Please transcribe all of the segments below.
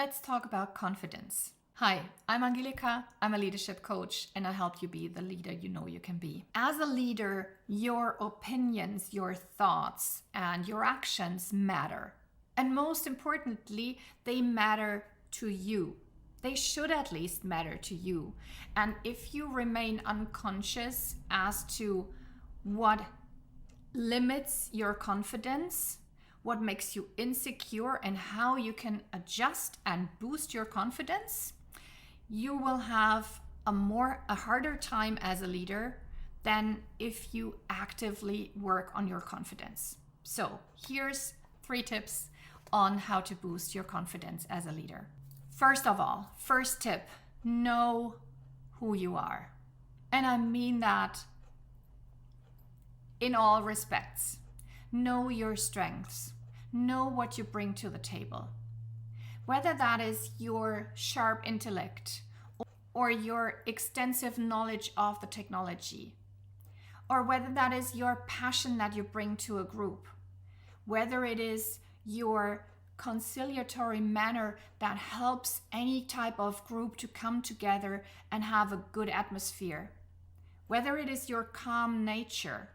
Let's talk about confidence. Hi, I'm Angelika. I'm a leadership coach and I help you be the leader you know you can be. As a leader, your opinions, your thoughts, and your actions matter. And most importantly, they matter to you. They should at least matter to you. And if you remain unconscious as to what limits your confidence, what makes you insecure, and how you can adjust and boost your confidence, you will have a harder time as a leader than if you actively work on your confidence. So here's 3 tips on how to boost your confidence as a leader. First of all, first tip, know who you are. And I mean that in all respects. Know your strengths. Know what you bring to the table. Whether that is your sharp intellect or your extensive knowledge of the technology, or whether that is your passion that you bring to a group, whether it is your conciliatory manner that helps any type of group to come together and have a good atmosphere, whether it is your calm nature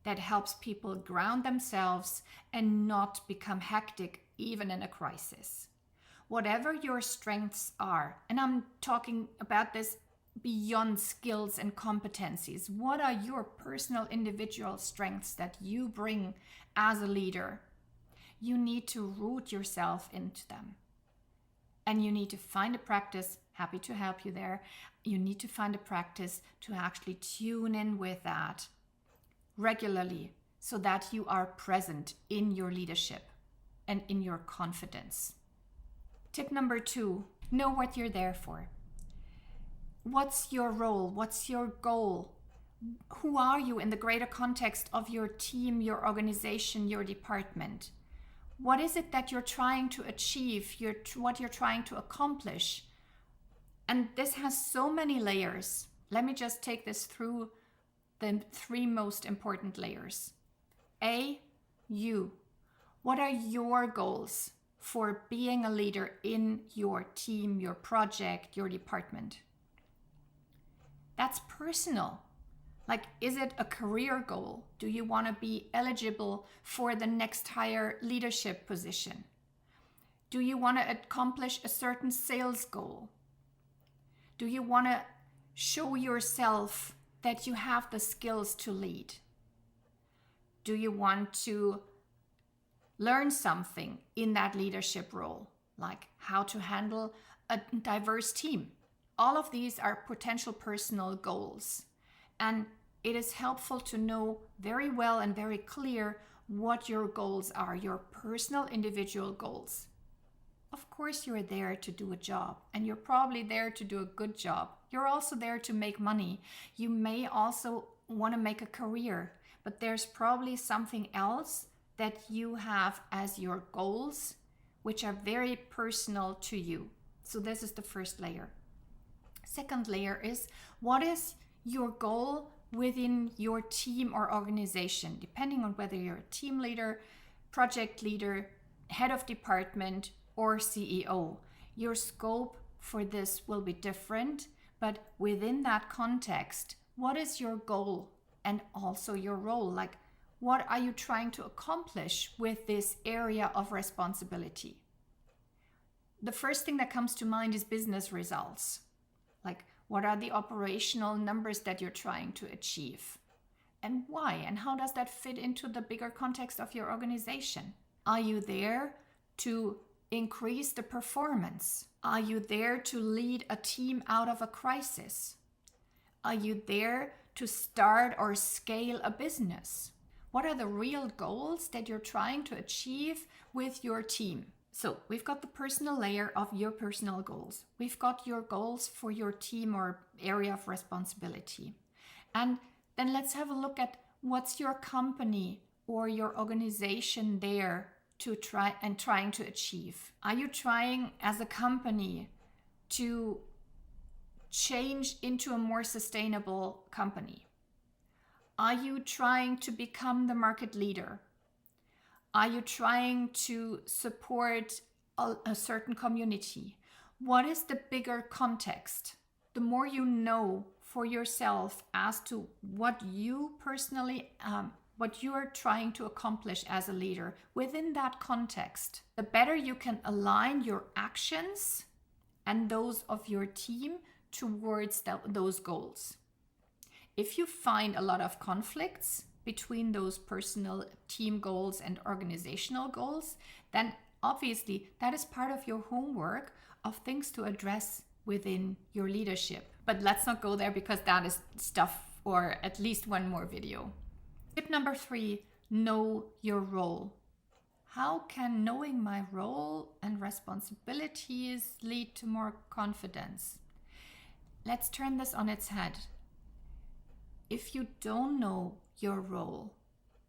that helps people ground themselves and not become hectic even in a crisis. Whatever your strengths are, and I'm talking about this beyond skills and competencies, what are your personal individual strengths that you bring as a leader? You need to root yourself into them. And you need to find a practice, happy to help you there. You need to find a practice to actually tune in with that regularly so that you are present in your leadership and in your confidence. Tip number 2, know what you're there for. What's your role? What's your goal? Who are you in the greater context of your team, your organization, your department? What is it that you're trying to achieve, what you're trying to accomplish? And this has so many layers. Let me just take this through the 3 most important layers. A, you. What are your goals for being a leader in your team, your project, your department? That's personal. Like, is it a career goal? Do you want to be eligible for the next higher leadership position? Do you want to accomplish a certain sales goal? Do you want to show yourself that you have the skills to lead? Do you want to learn something in that leadership role, like how to handle a diverse team? All of these are potential personal goals. And it is helpful to know very well and very clear what your goals are, your personal individual goals. Of course, you're there to do a job, and you're probably there to do a good job. You're also there to make money. You may also want to make a career, but there's probably something else that you have as your goals, which are very personal to you. So this is the first layer. Second layer is, what is your goal within your team or organization, depending on whether you're a team leader, project leader, head of department, or CEO. Your scope for this will be different, but within that context, what is your goal and also your role? Like, what are you trying to accomplish with this area of responsibility? The first thing that comes to mind is business results. Like, what are the operational numbers that you're trying to achieve? And why? And how does that fit into the bigger context of your organization? Are you there to increase the performance? Are you there to lead a team out of a crisis? Are you there to start or scale a business? What are the real goals that you're trying to achieve with your team? So we've got the personal layer of your personal goals. We've got your goals for your team or area of responsibility. And then let's have a look at what's your company or your organization there to trying to achieve. Are you trying as a company to change into a more sustainable company? Are you trying to become the market leader? Are you trying to support a certain community? What is the bigger context? The more you know for yourself as to what you personally, what you are trying to accomplish as a leader within that context, the better you can align your actions and those of your team towards those goals. If you find a lot of conflicts between those personal team goals and organizational goals, then obviously that is part of your homework of things to address within your leadership. But let's not go there because that is stuff for at least one more video. Tip number 3, know your role. How can knowing my role and responsibilities lead to more confidence? Let's turn this on its head. If you don't know your role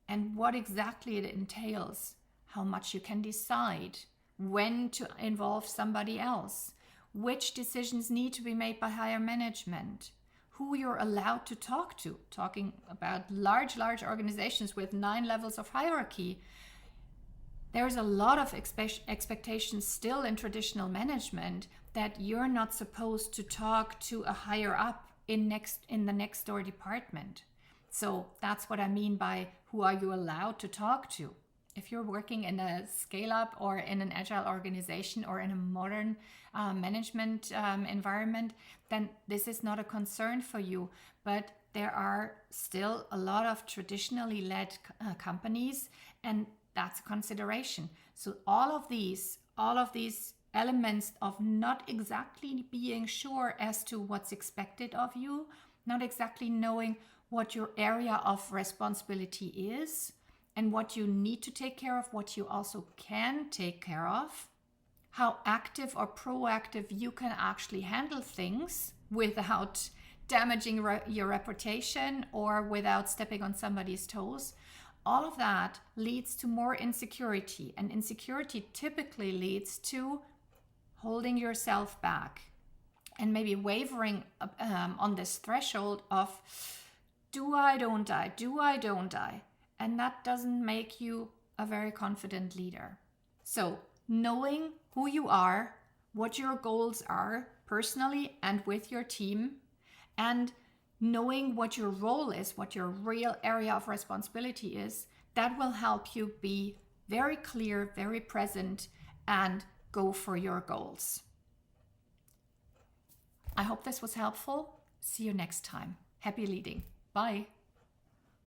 and what exactly it entails, how much you can decide, when to involve somebody else, which decisions need to be made by higher management, who you're allowed to talk to, talking about large organizations with 9 levels of hierarchy. There's a lot of expectations still in traditional management that you're not supposed to talk to a higher up in the next door department. So that's what I mean by who are you allowed to talk to. If you're working in a scale-up or in an agile organization or in a modern management environment, then this is not a concern for you. But there are still a lot of traditionally led companies, and that's a consideration. So all of these elements of not exactly being sure as to what's expected of you, not exactly knowing what your area of responsibility is, and what you need to take care of, what you also can take care of, how active or proactive you can actually handle things without damaging your reputation or without stepping on somebody's toes. All of that leads to more insecurity, and insecurity typically leads to holding yourself back and maybe wavering on this threshold of do I, don't I, do I, don't I? And that doesn't make you a very confident leader. So knowing who you are, what your goals are personally and with your team, and knowing what your role is, what your real area of responsibility is, that will help you be very clear, very present, and go for your goals. I hope this was helpful. See you next time. Happy leading. Bye.